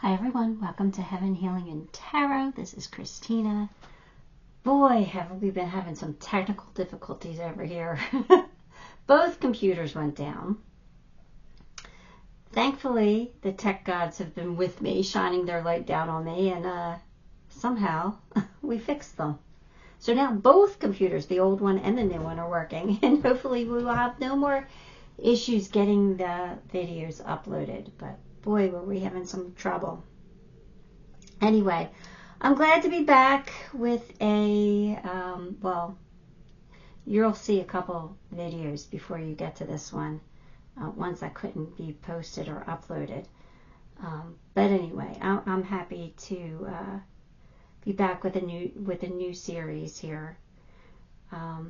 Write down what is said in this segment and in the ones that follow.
Hi everyone, welcome to Heaven Healing and Tarot. This is Christina. Boy, have we been having some technical difficulties over here. Both computers went down. Thankfully, the tech gods have been with me, shining their light down on me, and somehow we fixed them. So now both computers, the old one and the new one, are working, and hopefully we will have no more issues getting the videos uploaded. But boy, were we having some trouble. Anyway, I'm glad to be back with a, well, you'll see a couple videos before you get to this one, ones that couldn't be posted or uploaded. But anyway, I'm happy to be back with a new series here. I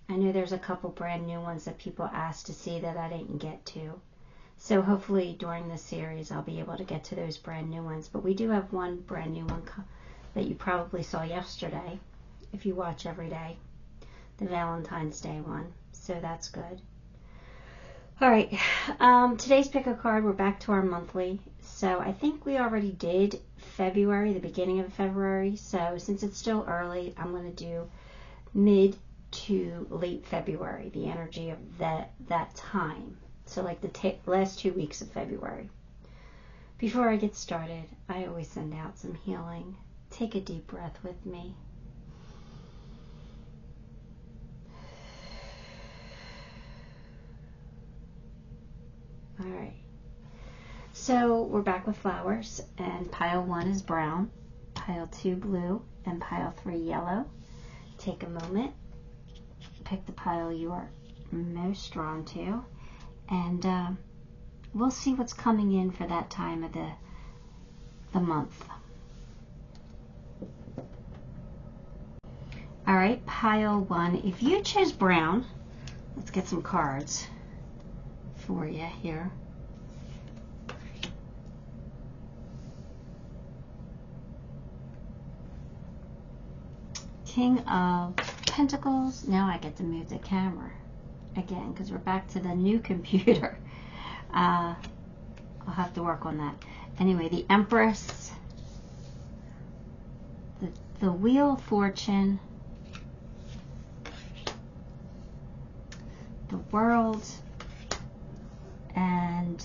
know there's a couple brand new ones that people asked to see that I didn't get to. So hopefully during this series I'll be able to get to those brand new ones. But we do have one brand new one that you probably saw yesterday, if you watch every day, the Valentine's Day one. So that's good. All right, today's pick a card. We're back to our monthly. So I think we already did February, the beginning of February. So since it's still early, I'm going to do mid to late February, the energy of that time. So like the last 2 weeks of February. Before I get started, I always send out some healing. Take a deep breath with me. All right. So we're back with flowers, and pile 1 is brown, pile 2 blue, and pile 3 yellow. Take a moment. Pick the pile you are most drawn to, and we'll see what's coming in for that time of the month. All right, pile 1. If you chose brown, let's get some cards for you here. King of Pentacles. Now I get to move the camera again because we're back to the new computer. I'll have to work on that. Anyway, the Empress, the Wheel of Fortune, the World, and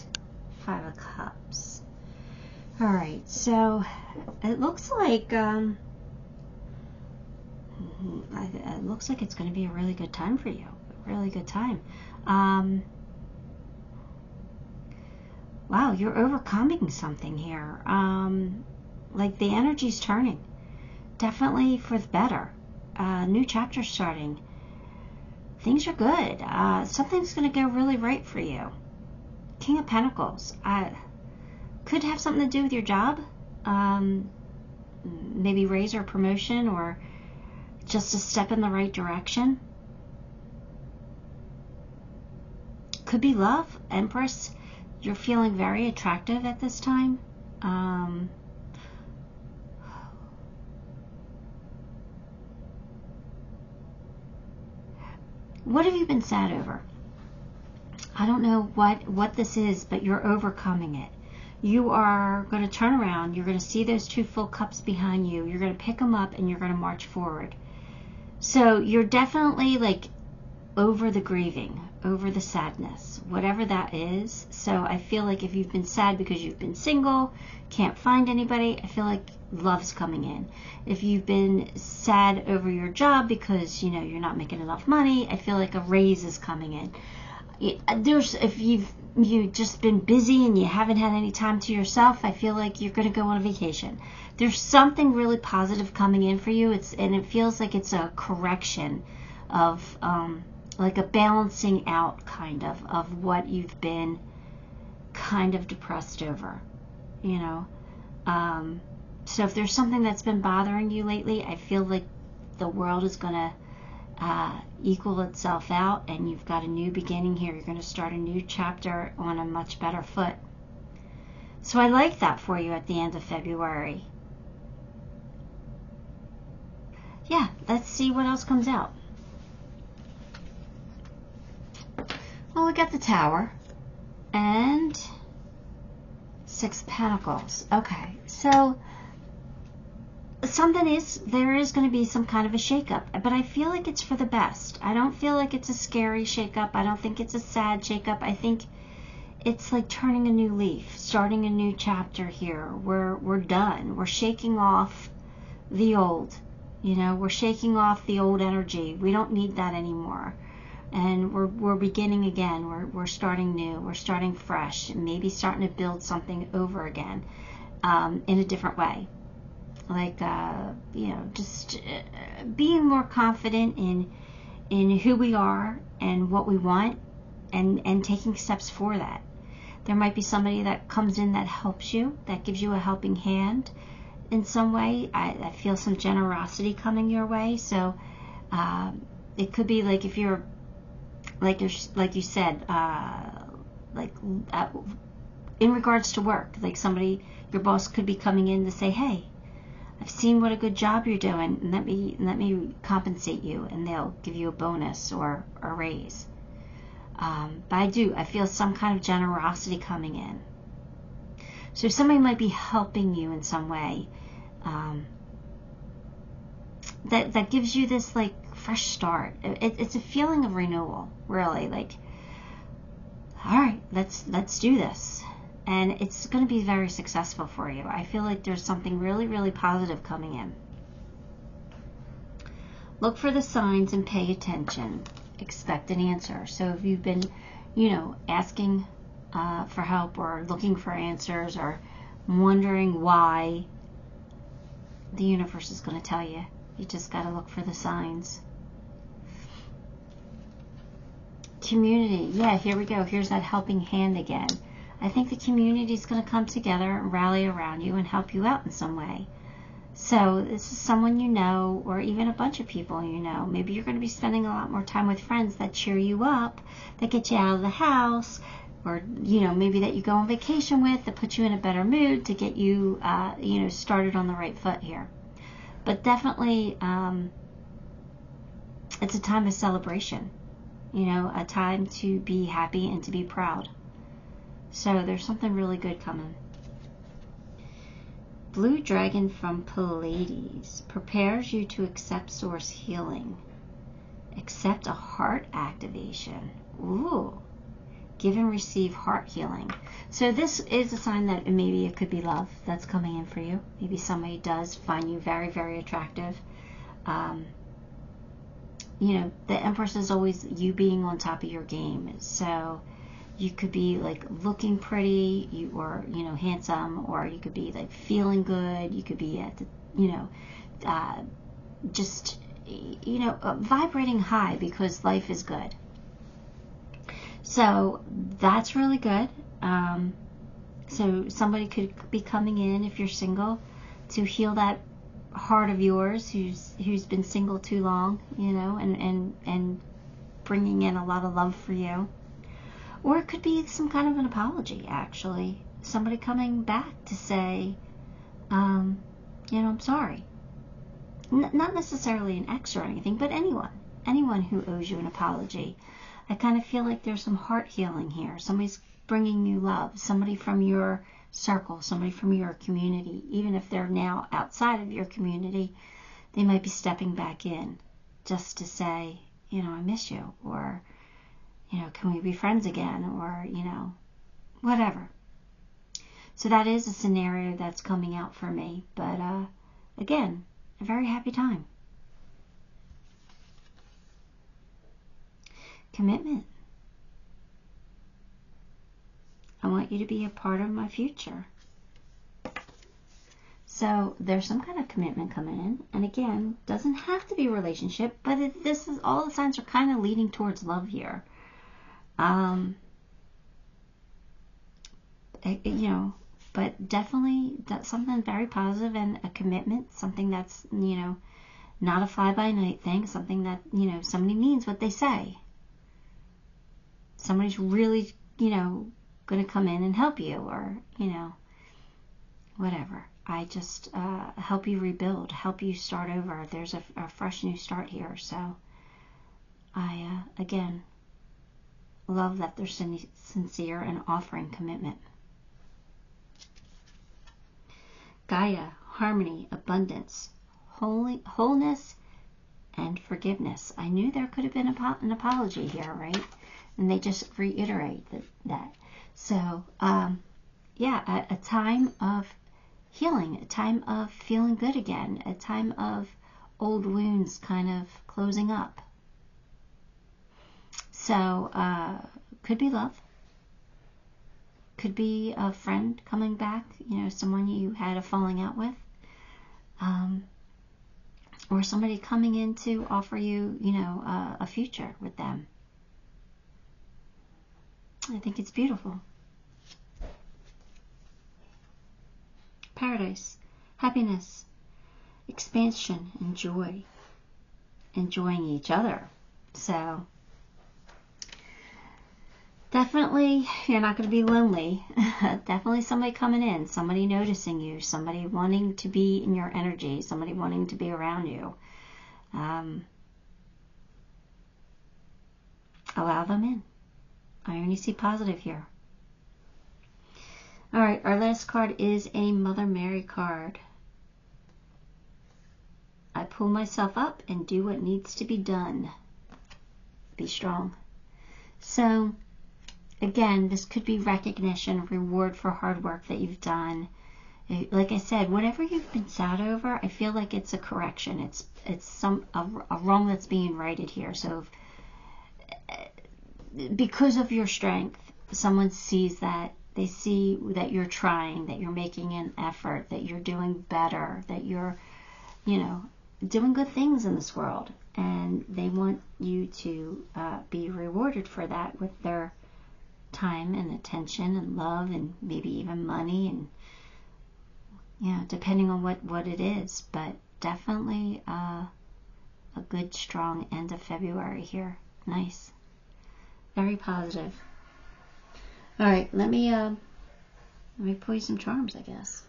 5 of Cups. All right, so it looks like it looks like it's going to be a really good time for you. A really good time. Wow, you're overcoming something here. Like the energy's turning. Definitely for the better. New chapter starting. Things are good. Something's going to go really right for you. King of Pentacles. Could have something to do with your job. Maybe raise or promotion, or just a step in the right direction. Could be love. Empress, you're feeling very attractive at this time. What have you been sad over? I don't know what this is, but you're overcoming it. You are going to turn around. You're going to see those 2 full cups behind you. You're going to pick them up and you're going to march forward. So you're definitely like over the grieving, over the sadness, whatever that is. So I feel like if you've been sad because you've been single, can't find anybody, I feel like love's coming in. If you've been sad over your job because, you know, you're not making enough money, I feel like a raise is coming in. If you've just been busy and you haven't had any time to yourself, I feel like you're going to go on a vacation. There's something really positive coming in for you. And it feels like it's a correction of like a balancing out kind of what you've been kind of depressed over, you know. So if there's something that's been bothering you lately, I feel like the world is going to equal itself out, and you've got a new beginning here. You're going to start a new chapter on a much better foot. So I like that for you at the end of February. Yeah, let's see what else comes out. Well, we got the Tower and Six of Pentacles. Okay, so there is going to be some kind of a shakeup, but I feel like it's for the best. I don't feel like it's a scary shakeup. I don't think it's a sad shakeup. I think it's like turning a new leaf, starting a new chapter here. We're done. We're shaking off the old. You know, we're shaking off the old energy. We don't need that anymore. And we're beginning again. We're starting new. We're starting fresh, and maybe starting to build something over again, in a different way. Like, you know, just being more confident in who we are and what we want, and taking steps for that. There might be somebody that comes in that helps you, that gives you a helping hand in some way. I feel some generosity coming your way. So it could be like, if you're like you said, in regards to work, like somebody, your boss could be coming in to say, hey, I've seen what a good job you're doing, and let me compensate you, and they'll give you a bonus or a raise. But I feel some kind of generosity coming in. So somebody might be helping you in some way, that gives you this like fresh start. It's a feeling of renewal, really. Like, all right, let's do this. And it's going to be very successful for you. I feel like there's something really, really positive coming in. Look for the signs and pay attention. Expect an answer. So if you've been, you know, asking for help, or looking for answers, or wondering why, the universe is going to tell you. You just got to look for the signs. Community. Yeah, here we go. Here's that helping hand again. I think the community is going to come together and rally around you and help you out in some way. So this is someone you know, or even a bunch of people you know. Maybe you're going to be spending a lot more time with friends that cheer you up, that get you out of the house, or, you know, maybe that you go on vacation with, that put you in a better mood to get you, you know, started on the right foot here. But definitely, it's a time of celebration, you know, a time to be happy and to be proud. So there's something really good coming. Blue Dragon from Pleiades prepares you to accept source healing. Accept a heart activation. Ooh. Give and receive heart healing. So this is a sign that maybe it could be love that's coming in for you. Maybe somebody does find you very, very attractive. You know, the Empress is always you being on top of your game. So you could be like looking pretty, or, you know, handsome, or you could be like feeling good. You could be at the, you know, just, you know, vibrating high because life is good. So that's really good. So somebody could be coming in, if you're single, to heal that heart of yours who's been single too long, you know, and bringing in a lot of love for you. Or it could be some kind of an apology, actually. Somebody coming back to say, you know, I'm sorry. Not necessarily an ex or anything, but anyone who owes you an apology. I kind of feel like there's some heart healing here. Somebody's bringing you love. Somebody from your circle, somebody from your community. Even if they're now outside of your community, they might be stepping back in just to say, you know, I miss you. Or, you know, can we be friends again? Or, you know, whatever. So that is a scenario that's coming out for me. But, again, a very happy time. Commitment. I want you to be a part of my future. So there's some kind of commitment coming in. And again, doesn't have to be a relationship, but this is all the signs are kind of leading towards love here. You know, but definitely that's something very positive, and a commitment, something that's, you know, not a fly-by-night thing, something that, you know, somebody means what they say. Somebody's really, you know, going to come in and help you, or, you know, whatever. I just help you rebuild, help you start over. There's a fresh new start here. So I, again, love that they're sincere and offering commitment. Gaia, harmony, abundance, wholeness, and forgiveness. I knew there could have been an apology here, right? And they just reiterate that. So, yeah, a time of healing, a time of feeling good again, a time of old wounds kind of closing up. So, could be love. Could be a friend coming back, you know, someone you had a falling out with. Or somebody coming in to offer you, you know, a future with them. I think it's beautiful. Paradise, happiness, expansion, and joy. Enjoying each other. So, definitely, you're not going to be lonely. Definitely somebody coming in, somebody noticing you, somebody wanting to be in your energy, somebody wanting to be around you. Allow them in. I only see positive here. All right, our last card is a Mother Mary card. I pull myself up and do what needs to be done. Be strong. So, again, this could be recognition, reward for hard work that you've done. Like I said, whatever you've been sad over, I feel like it's a correction. It's a wrong that's being righted here. So, because of your strength, someone sees that. They see that you're trying, that you're making an effort, that you're doing better, that you're, you know, doing good things in this world. And they want you to be rewarded for that with their time and attention and love and maybe even money and, you know, depending on what it is. But definitely a good, strong end of February here. Nice. Very positive. All right, let me pull you some charms, I guess.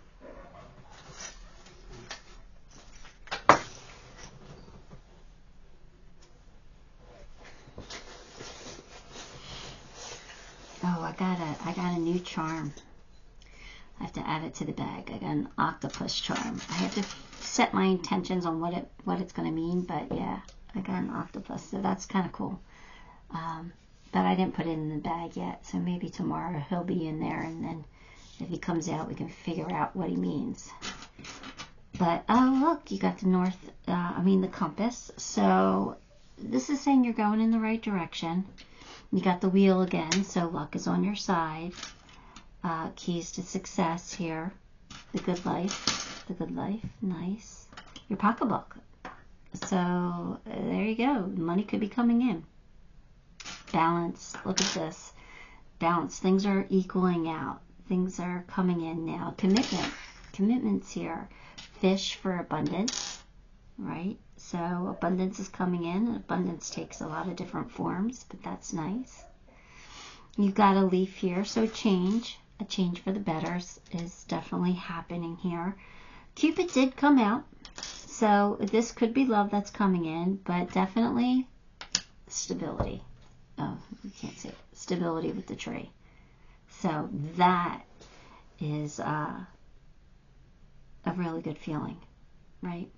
Oh, I got a new charm. I have to add it to the bag. I got an octopus charm. I have to set my intentions on what it's going to mean, but yeah, I got an octopus, so that's kind of cool. But I didn't put it in the bag yet, so maybe tomorrow he'll be in there, and then if he comes out, we can figure out what he means. But, oh, look, you got the compass. So this is saying you're going in the right direction. You got the wheel again, so luck is on your side. Keys to success here. The good life, nice. Your pocketbook. So there you go. Money could be coming in. Balance. Look at this. Balance. Things are equaling out. Things are coming in now. Commitment. Commitments here. Fish for abundance. Right? So abundance is coming in. Abundance takes a lot of different forms, but that's nice. You've got a leaf here. So change. A change for the better is definitely happening here. Cupid did come out. So this could be love that's coming in, but definitely stability. Oh, you can't say it. Stability with the tree. So that is a really good feeling, right?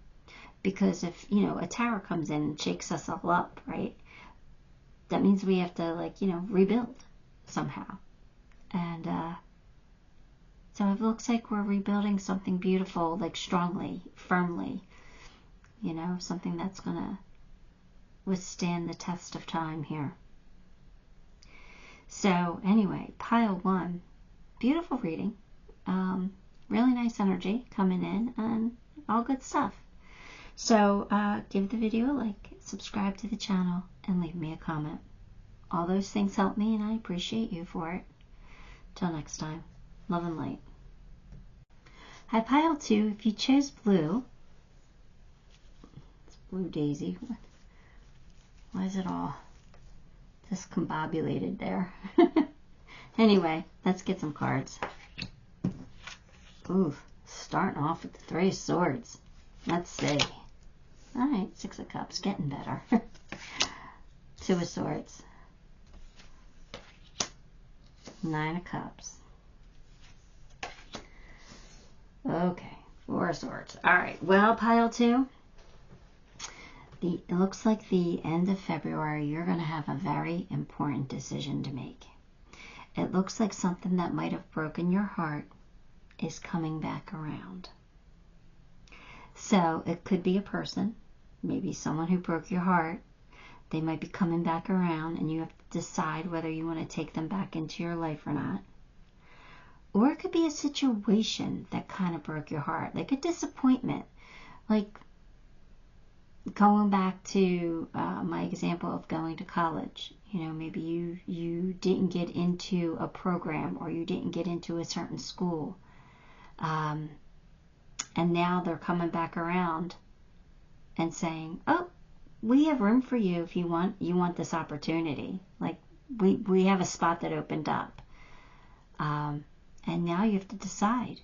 Because if, you know, a tower comes in and shakes us all up, right? That means we have to, like, you know, rebuild somehow. And so it looks like we're rebuilding something beautiful, like strongly, firmly, you know, something that's going to withstand the test of time here. So anyway, pile one, beautiful reading, really nice energy coming in, and all good stuff. So give the video a like, subscribe to the channel, and leave me a comment. All those things help me, and I appreciate you for it. Till next time, love and light. Hi, pile two. If you chose blue, it's blue daisy. Why is it all discombobulated there? Anyway, let's get some cards. Ooh, starting off with the Three of Swords. Let's see. Alright, Six of Cups, getting better. Two of Swords. Nine of Cups. Okay, Four of Swords. All right. Well, pile 2. It looks like the end of February, you're going to have a very important decision to make. It looks like something that might have broken your heart is coming back around. So it could be a person, maybe someone who broke your heart. They might be coming back around, and you have to decide whether you want to take them back into your life or not. Or it could be a situation that kind of broke your heart, like a disappointment. Like going back to my example of going to college. You know, maybe you didn't get into a program, or you didn't get into a certain school. And now they're coming back around and saying, oh, we have room for you if you want this opportunity. Like, we have a spot that opened up. And now you have to decide,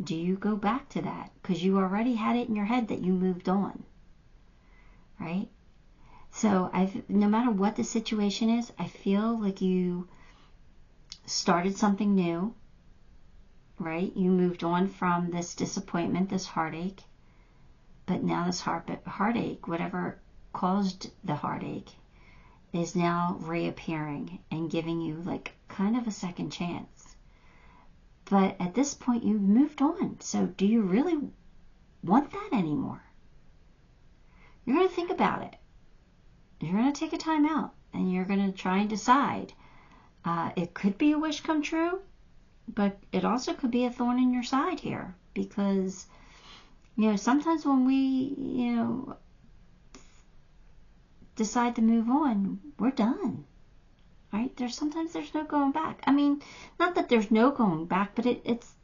do you go back to that? Because you already had it in your head that you moved on. Right? So no matter what the situation is, I feel like you started something new. Right? You moved on from this disappointment, this heartache. But now this heartache, whatever caused the heartache, is now reappearing and giving you like kind of a second chance. But at this point, you've moved on. So do you really want that anymore? You're going to think about it. You're going to take a time out, and you're going to try and decide. It could be a wish come true, but it also could be a thorn in your side here, because you know, sometimes when we, you know, decide to move on, we're done, right? Sometimes there's no going back. I mean, not that there's no going back, but it's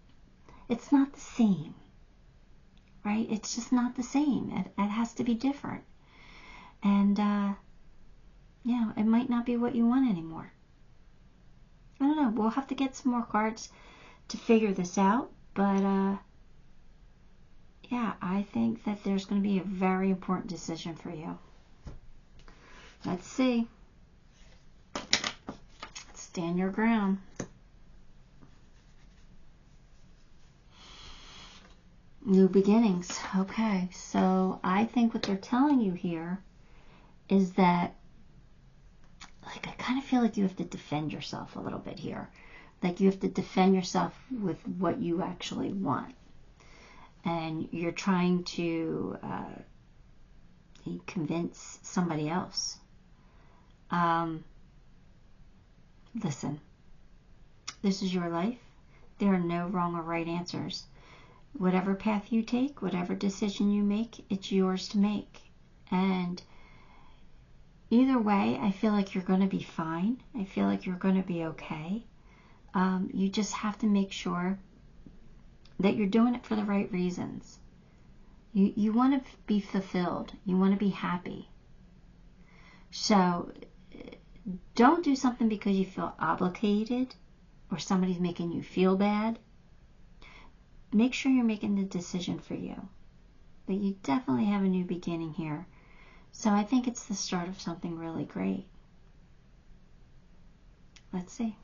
not the same, right? It's just not the same. It has to be different. And, you know, it might not be what you want anymore. I don't know. We'll have to get some more cards to figure this out, but, yeah, I think that there's going to be a very important decision for you. Let's see. Stand your ground. New beginnings. Okay, so I think what they're telling you here is that, like, I kind of feel like you have to defend yourself a little bit here. Like, you have to defend yourself with what you actually want. And you're trying to convince somebody else. Listen, this is your life. There are no wrong or right answers. Whatever path you take, whatever decision you make, it's yours to make. And either way, I feel like you're going to be fine. I feel like you're going to be okay. You just have to make sure that you're doing it for the right reasons. You want to be fulfilled. You want to be happy. So don't do something because you feel obligated or somebody's making you feel bad. Make sure you're making the decision for you. But you definitely have a new beginning here. So I think it's the start of something really great. Let's see.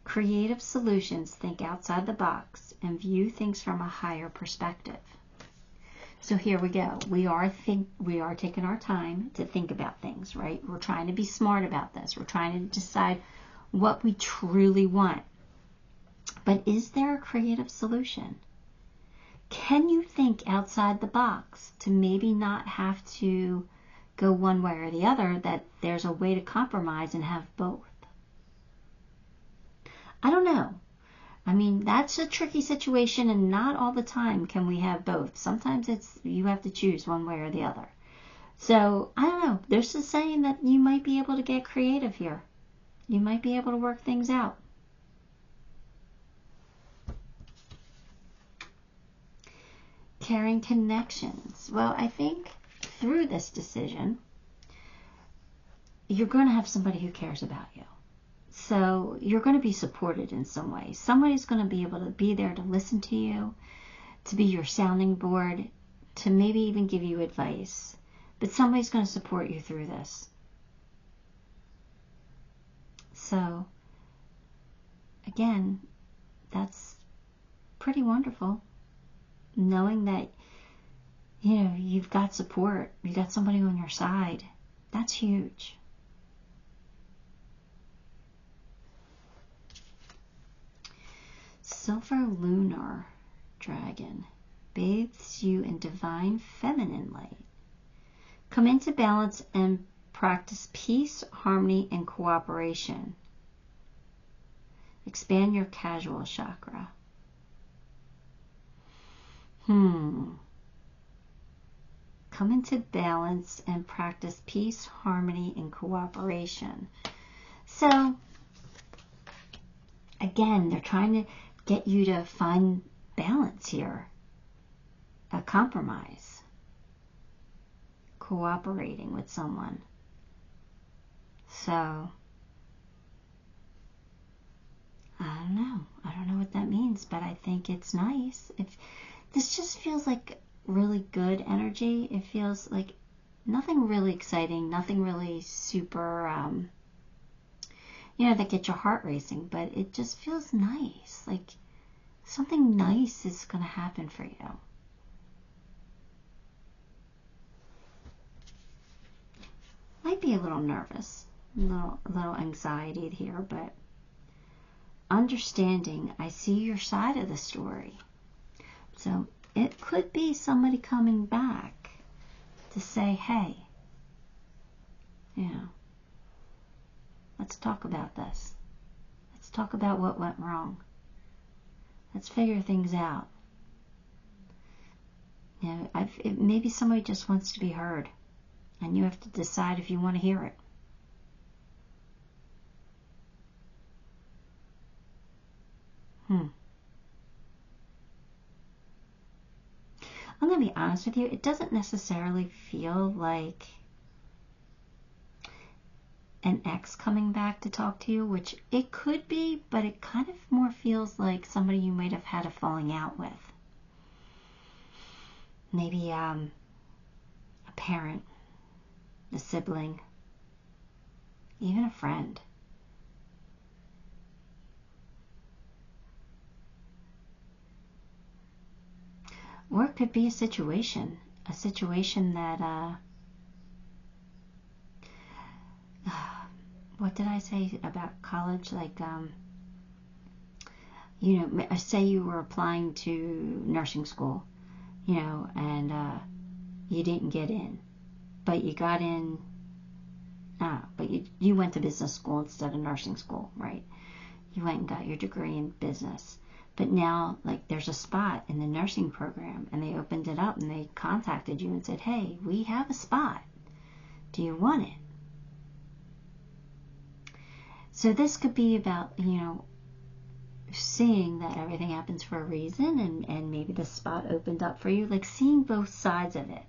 Creative solutions. Think outside the box and view things from a higher perspective. So here we go. We are taking our time to think about things, right? We're trying to be smart about this. We're trying to decide what we truly want. But is there a creative solution? Can you think outside the box to maybe not have to go one way or the other, that there's a way to compromise and have both? I don't know. I mean, that's a tricky situation, and not all the time can we have both. Sometimes you have to choose one way or the other. So, I don't know. There's a saying that you might be able to get creative here. You might be able to work things out. Caring connections. Well, I think through this decision, you're going to have somebody who cares about you. So you're going to be supported in some way. Somebody's going to be able to be there to listen to you, to be your sounding board, to maybe even give you advice. But somebody's going to support you through this. So, again, that's pretty wonderful. Knowing that, you know, you've got support, you got somebody on your side. That's huge. Silver lunar dragon bathes you in divine feminine light. Come into balance and practice peace, harmony, and cooperation. Expand your casual chakra. Come into balance and practice peace, harmony, and cooperation. So, again, they're trying to get you to find balance here. A compromise. Cooperating with someone. So, I don't know. I don't know what that means, but I think it's nice. If this just feels like really good energy. It feels like nothing really exciting, nothing really super, you know, that gets your heart racing, but it just feels nice. Like something nice is going to happen for you. Might be a little nervous, a little anxiety here, but understanding, I see your side of the story. So it could be somebody coming back to say, hey, you know, let's talk about this. Let's talk about what went wrong. Let's figure things out. You know, maybe somebody just wants to be heard, and you have to decide if you want to hear it. I'm going to be honest with you, it doesn't necessarily feel like an ex coming back to talk to you, which it could be, but it kind of more feels like somebody you might have had a falling out with. Maybe a parent, a sibling, even a friend. Or it could be a situation that, what did I say about college? Like, you know, say you were applying to nursing school, you know, and you didn't get in, but you got in, but you went to business school instead of nursing school, right? You went and got your degree in business. But now, like, there's a spot in the nursing program, and they opened it up, and they contacted you and said, hey, we have a spot. Do you want it? So this could be about, you know, seeing that everything happens for a reason, and maybe the spot opened up for you. Like, seeing both sides of it.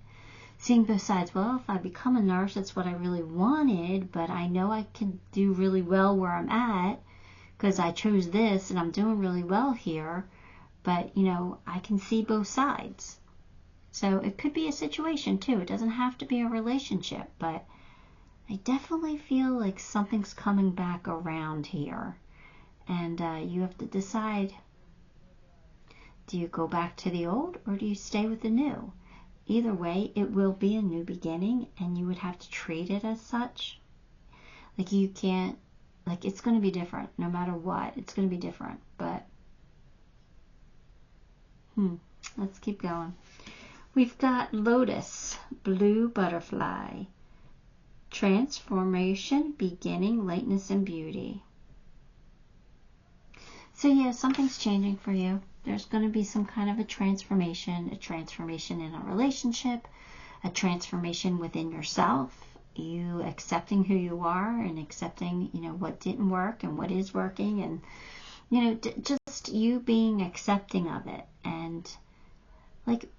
Seeing both sides. Well, if I become a nurse, that's what I really wanted, but I know I can do really well where I'm at, because I chose this and I'm doing really well here, but, you know, I can see both sides. So it could be a situation too. It doesn't have to be a relationship, but I definitely feel like something's coming back around here. And you have to decide, do you go back to the old or do you stay with the new? Either way, it will be a new beginning, and you would have to treat it as such. Like, you can't, like, it's going to be different no matter what. It's going to be different, but let's keep going. We've got Lotus, blue butterfly, transformation, beginning, lightness, and beauty. So yeah, something's changing for you. There's going to be some kind of a transformation in a relationship, a transformation within yourself, you accepting who you are and accepting, you know, what didn't work and what is working, and, you know, just you being accepting of it and, like,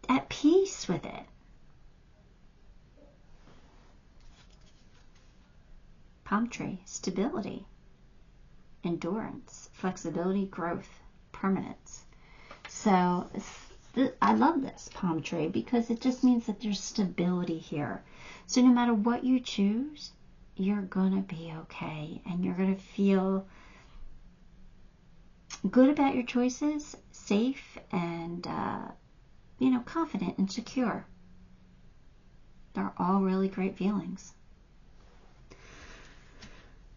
at peace with it. Palm tree, stability, endurance, flexibility, growth, permanence. So I love this palm tree because it just means that there's stability here. So no matter what you choose, you're going to be okay, and you're going to feel good about your choices, safe, and, confident and secure. They're all really great feelings.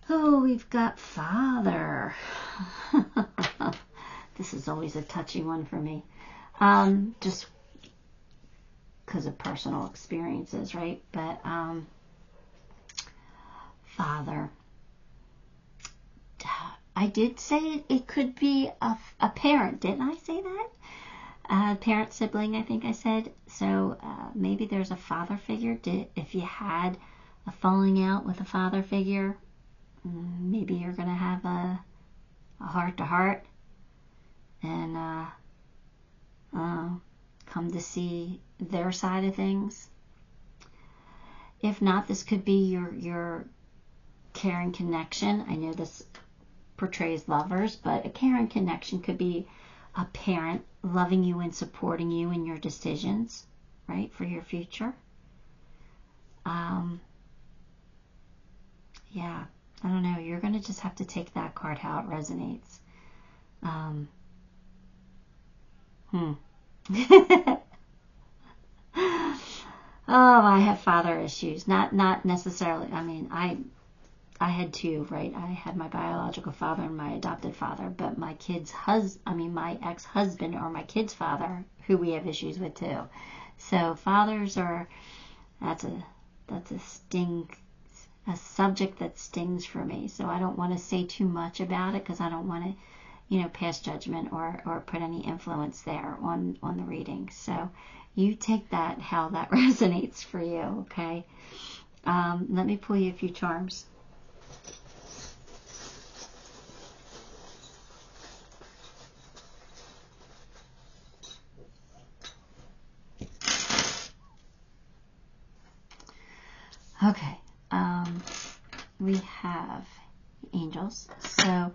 Oh, we've got Father. This is always a touchy one for me. Just because of personal experiences, right? But Father. I did say it could be a parent. Didn't I say that? Parent, sibling, I think I said. So maybe there's a father figure. If you had a falling out with a father figure, maybe you're going to have a heart-to-heart and come to see their side of things. If not, this could be your caring connection. I know this portrays lovers, but a caring connection could be a parent loving you and supporting you in your decisions, right, for your future. Yeah, I don't know. You're going to just have to take that card how it resonates. Oh, I have father issues. Not necessarily. I mean, I had two, right? I had my biological father and my adopted father, but my my ex-husband or my kid's father, who we have issues with too. So fathers that's a subject that stings for me. So I don't want to say too much about it because I don't want to, pass judgment or put any influence there on the reading. So you take that how that resonates for you, okay? Let me pull you a few charms. Okay, we have angels. So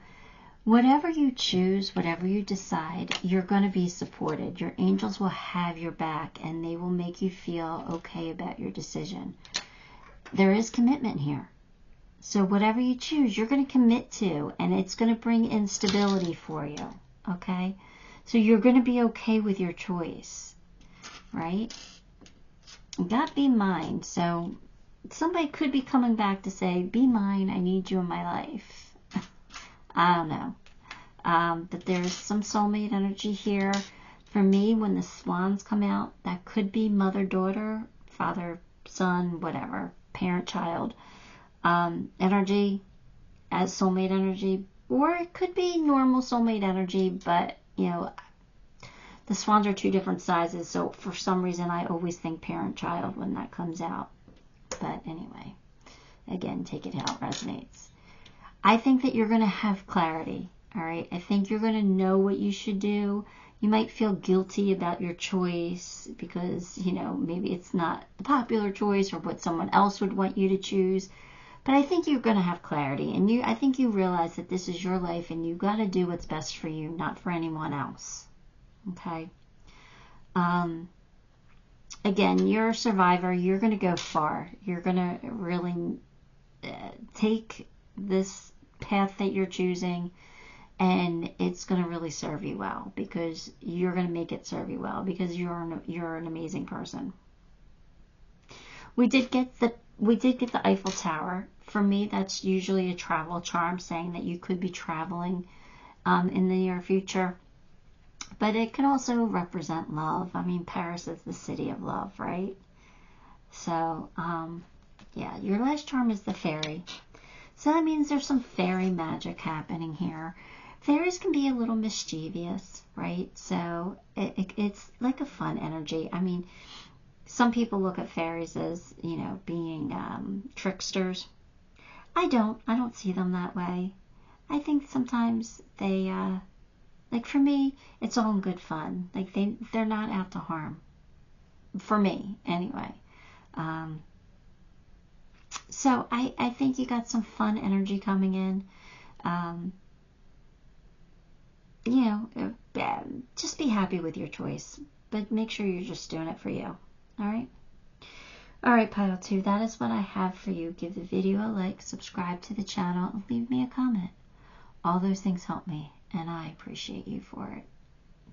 whatever you choose, whatever you decide, you're going to be supported. Your angels will have your back and they will make you feel okay about your decision. There is commitment here. So whatever you choose, you're going to commit to, and it's going to bring instability for you, okay? So you're going to be okay with your choice, right? That be mine. So somebody could be coming back to say, be mine, I need you in my life. I don't know. But there's some soulmate energy here. For me, when the swans come out, that could be mother-daughter, father-son, whatever, parent-child energy as soulmate energy. Or it could be normal soulmate energy, but, the swans are two different sizes, so for some reason I always think parent-child when that comes out. But anyway, again, take it how it resonates. I think that you're going to have clarity, all right? I think you're going to know what you should do. You might feel guilty about your choice because, maybe it's not the popular choice or what someone else would want you to choose. But I think you're going to have clarity. And I think you realize that this is your life and you've got to do what's best for you, not for anyone else. Okay? Again, you're a survivor. You're going to go far. You're going to really take this path that you're choosing, and it's going to really serve you well because you're going to make it serve you well because you're an amazing person. We did get the Eiffel Tower. For me, that's usually a travel charm saying that you could be traveling in the near future. But it can also represent love. I mean, Paris is the city of love, right? So, yeah, your last charm is the fairy. So that means there's some fairy magic happening here. Fairies can be a little mischievous, right? So it's like a fun energy. I mean, some people look at fairies as, being tricksters. I don't see them that way. I think sometimes they... like for me, it's all in good fun. Like they're not out to harm. For me, anyway. So I think you got some fun energy coming in. Just be happy with your choice. But make sure you're just doing it for you. Alright? Alright, Pile 2, that is what I have for you. Give the video a like, subscribe to the channel, and leave me a comment. All those things help me. and I appreciate you for it.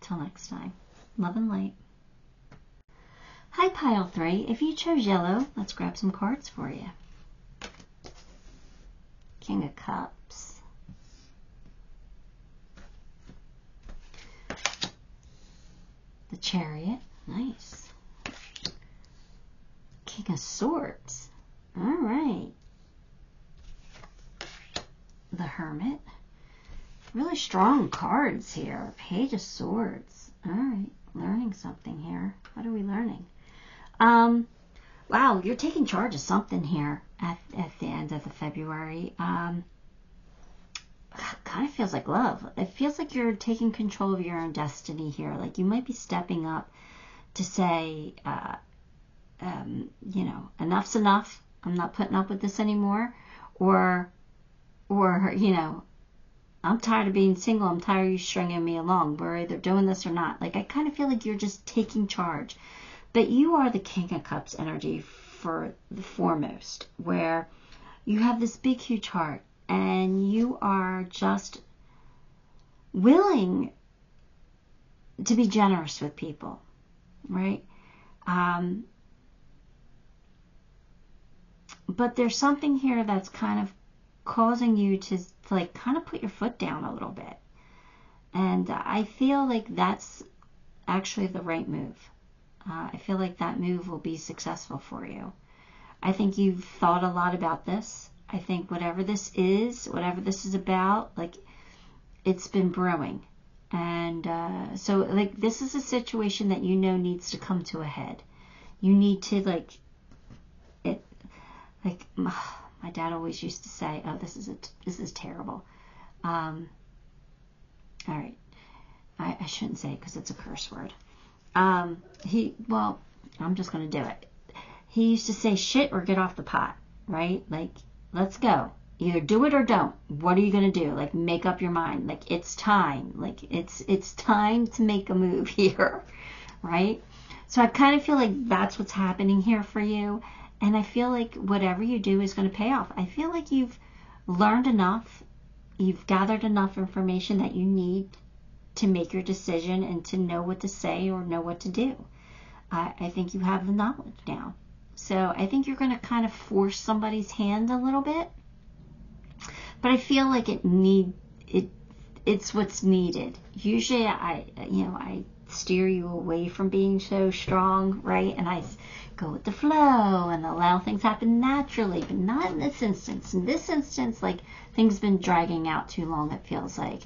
Till next time, love and light. Hi, Pile 3. If you chose yellow, let's grab some cards for you. King of Cups. The Chariot. Nice. King of Swords. All right. The Hermit. Really strong cards here. Page of Swords. All right. Learning something here. What are we learning? Wow, you're taking charge of something here at the end of the February. Kind of feels like love. It feels like you're taking control of your own destiny here. Like you might be stepping up to say, you know, enough's enough. I'm not putting up with this anymore. Or, you know, I'm tired of being single. I'm tired of you stringing me along. We're either doing this or not. Like I kind of feel like you're just taking charge. But you are the King of Cups energy for the foremost, where you have this big, huge heart, and you are just willing to be generous with people, right? But there's something here that's kind of causing you to like kind of put your foot down a little bit. And I feel like that's actually the right move. I feel like that move will be successful for you. I think you've thought a lot about this. I think whatever this is about, like, it's been brewing. And so, like, this is a situation that you know needs to come to a head. You need to, like, my dad always used to say, oh, this is terrible. All right. I shouldn't say it because it's a curse word. Well, I'm just going to do it. He used to say shit or get off the pot, right? Like, let's go. Either do it or don't. What are you going to do? Like, make up your mind. Like, it's time. Like, it's time to make a move here, right? So I kind of feel like that's what's happening here for you. And I feel like whatever you do is going to pay off. I feel like you've learned enough. You've gathered enough information that you need to make your decision and to know what to say or know what to do. I think you have the knowledge now. So I think you're going to kind of force somebody's hand a little bit. But I feel like it's what's needed. Usually I steer you away from being so strong, right? And I go with the flow and allow things happen naturally, but not in this instance. In this instance, like, things have been dragging out too long, it feels like.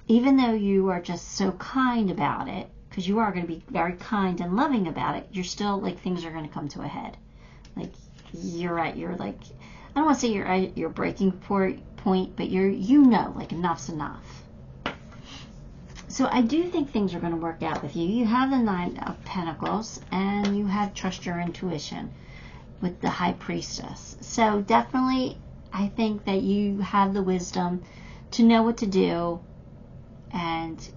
Even though you are just so kind about it, because you are going to be very kind and loving about it, you're still, like, things are going to come to a head. Like, you're at your, like, I don't want to say you're at your breaking point, but you know, like, enough's enough. So I do think things are going to work out with you. You have the 9 of Pentacles, and you have trust your intuition with the High Priestess. So definitely, I think that you have the wisdom to know what to do, and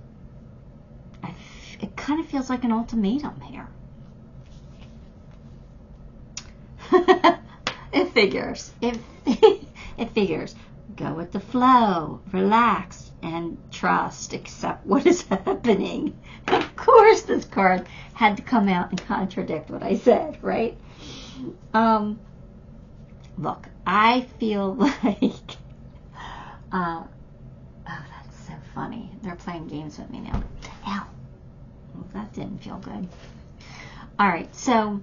it kind of feels like an ultimatum here. It figures. It figures. Go with the flow, relax, and trust, accept what is happening. Of course, this card had to come out and contradict what I said, right? Look, I feel like, oh, that's so funny. They're playing games with me now. Ow. Well, that didn't feel good. All right, so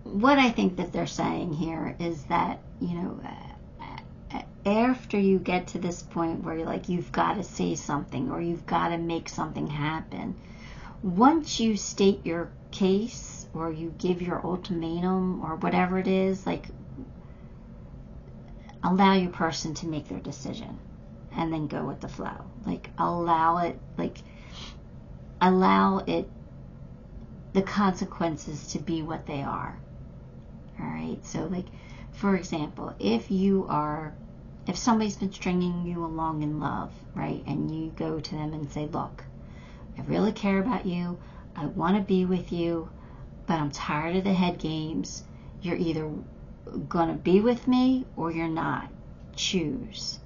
what I think that they're saying here is that, you know, after you get to this point where you're like, you've got to say something or you've got to make something happen, once you state your case or you give your ultimatum or whatever it is, like, allow your person to make their decision and then go with the flow. Like, allow it, the consequences to be what they are. All right. So, like, for example, if somebody's been stringing you along in love, right, and you go to them and say, look, I really care about you. I want to be with you, but I'm tired of the head games. You're either going to be with me or you're not. Choose.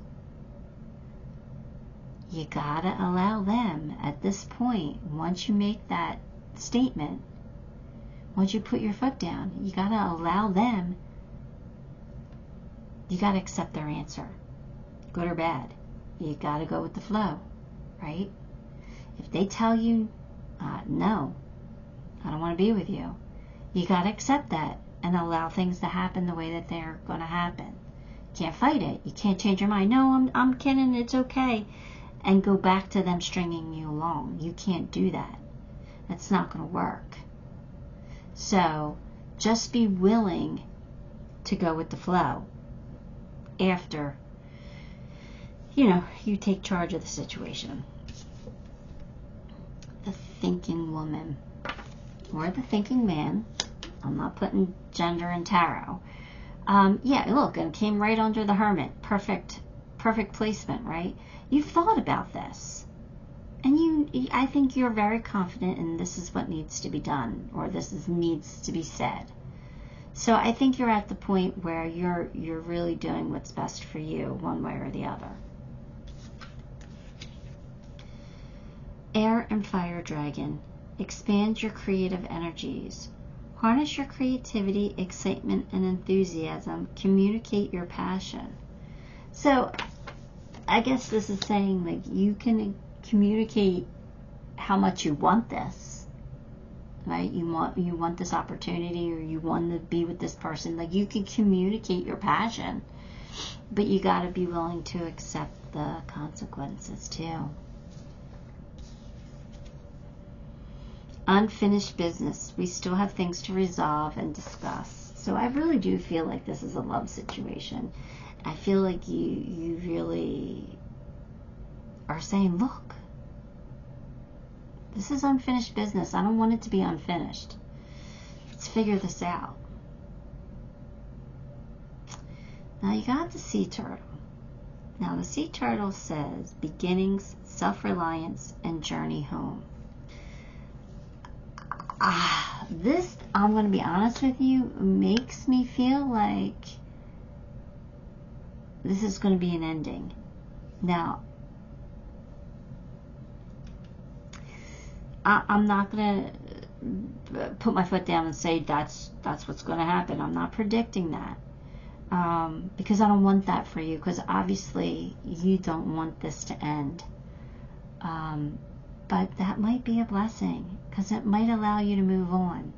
you gotta allow them at this point, once you make that statement, once you put your foot down, you gotta allow them, you gotta accept their answer, good or bad. You gotta go with the flow, right? If they tell you, no, I don't want to be with you, you gotta accept that and allow things to happen the way that they're gonna happen. You can't fight it. You can't change your mind. No, I'm kidding, it's okay. And go back to them stringing you along. You can't do that. That's not gonna work. So just be willing to go with the flow after, you take charge of the situation. The thinking woman or the thinking man. I'm not putting gender in tarot. Yeah, look, and came right under the Hermit. Perfect placement, right? You've thought about this. And I think you're very confident in this is what needs to be done, or needs to be said. So I think you're at the point where you're really doing what's best for you, one way or the other. Air and Fire Dragon. Expand your creative energies. Harness your creativity, excitement, and enthusiasm. Communicate your passion. So I guess this is saying, like, you can communicate how much you want this, right? You want this opportunity, or you want to be with this person. Like, you can communicate your passion, but you got to be willing to accept the consequences too. Unfinished business. We still have things to resolve and discuss. So I really do feel like this is a love situation. I feel like you really are saying, look, this is unfinished business. I don't want it to be unfinished. Let's figure this out. Now you got the Sea Turtle. Now the Sea Turtle says beginnings, self-reliance, and journey home. This, I'm going to be honest with you, makes me feel like this is going to be an ending. Now, I'm not going to put my foot down and say that's what's going to happen. I'm not predicting that, because I don't want that for you, because obviously you don't want this to end. But that might be a blessing, because it might allow you to move on.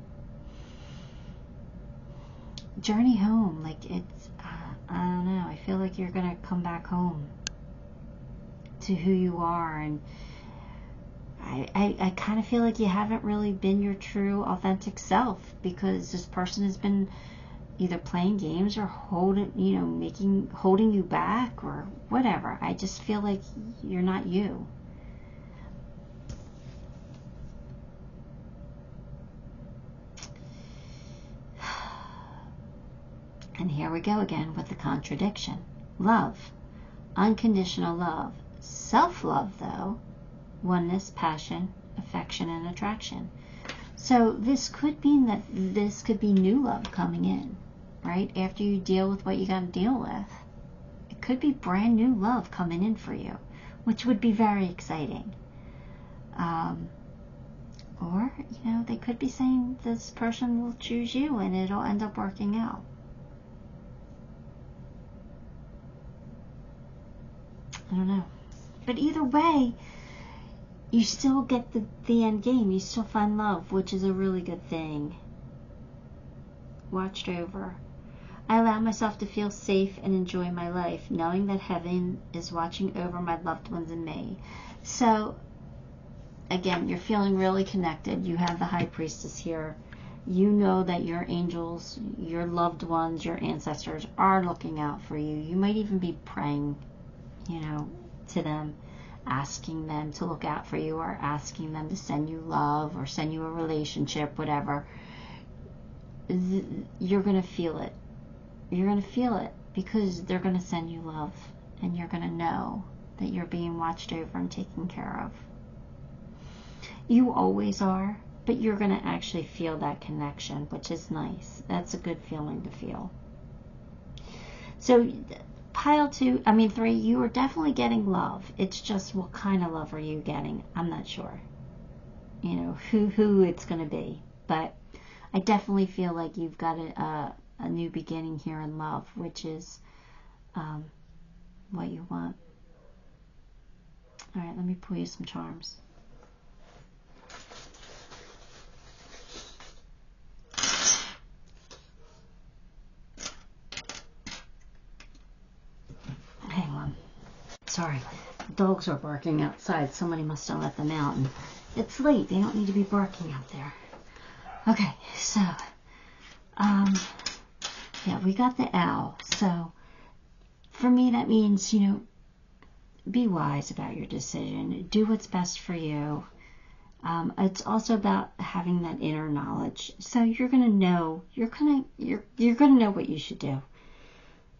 Journey home, like, it's, I don't know, I feel like you're going to come back home to who you are, and I kind of feel like you haven't really been your true, authentic self, because this person has been either playing games or holding you back or whatever. I just feel like you're not you. And here we go again with the contradiction. Love. Unconditional love. Self-love, though. Oneness, passion, affection, and attraction. So this could mean that this could be new love coming in, right? After you deal with what you got to deal with. It could be brand new love coming in for you, which would be very exciting. Or, they could be saying this person will choose you and it'll end up working out. I don't know. But either way, you still get the end game. You still find love, which is a really good thing. Watched over. I allow myself to feel safe and enjoy my life, knowing that heaven is watching over my loved ones and me. So, again, you're feeling really connected. You have the High Priestess here. You know that your angels, your loved ones, your ancestors are looking out for you. You might even be praying, to them, asking them to look out for you, or asking them to send you love or send you a relationship, whatever. You're going to feel it. You're going to feel it, because they're going to send you love, and you're going to know that you're being watched over and taken care of. You always are, but you're going to actually feel that connection, which is nice. That's a good feeling to feel. So pile 3, you are definitely getting love. It's just what kind of love are you getting? I'm not sure. You know, who it's going to be. But I definitely feel like you've got a new beginning here in love, which is what you want. All right, let me pull you some charms. Hang on. Sorry, the dogs are barking outside. Somebody must have let them out, and it's late. They don't need to be barking out there. Okay, so, yeah, we got the owl. So, for me, that means, you know, be wise about your decision. Do what's best for you. It's also about having that inner knowledge. So you're gonna know. You're gonna know what you should do.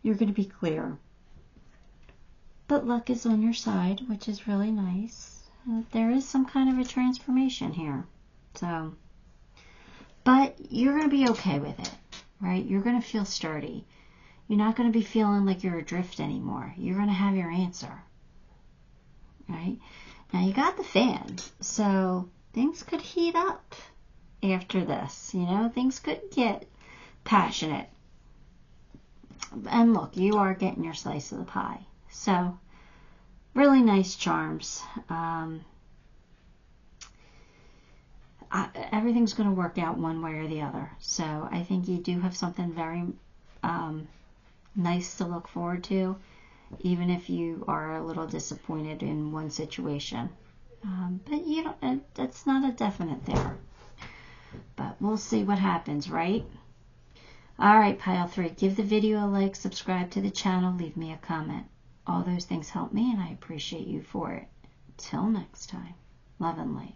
You're gonna be clear. But luck is on your side, which is really nice. There is some kind of a transformation here. So, but you're gonna be okay with it, right? You're gonna feel sturdy. You're not gonna be feeling like you're adrift anymore. You're gonna have your answer. Right? Now you got the fan, so things could heat up after this. You know, things could get passionate. And look, you are getting your slice of the pie. So, really nice charms. Everything's going to work out one way or the other. So, I think you do have something very nice to look forward to, even if you are a little disappointed in one situation. But you don't, that's not a definite there. But we'll see what happens, right? Alright, pile 3. Give the video a like, subscribe to the channel, leave me a comment. All those things help me, and I appreciate you for it. Till next time, love and light.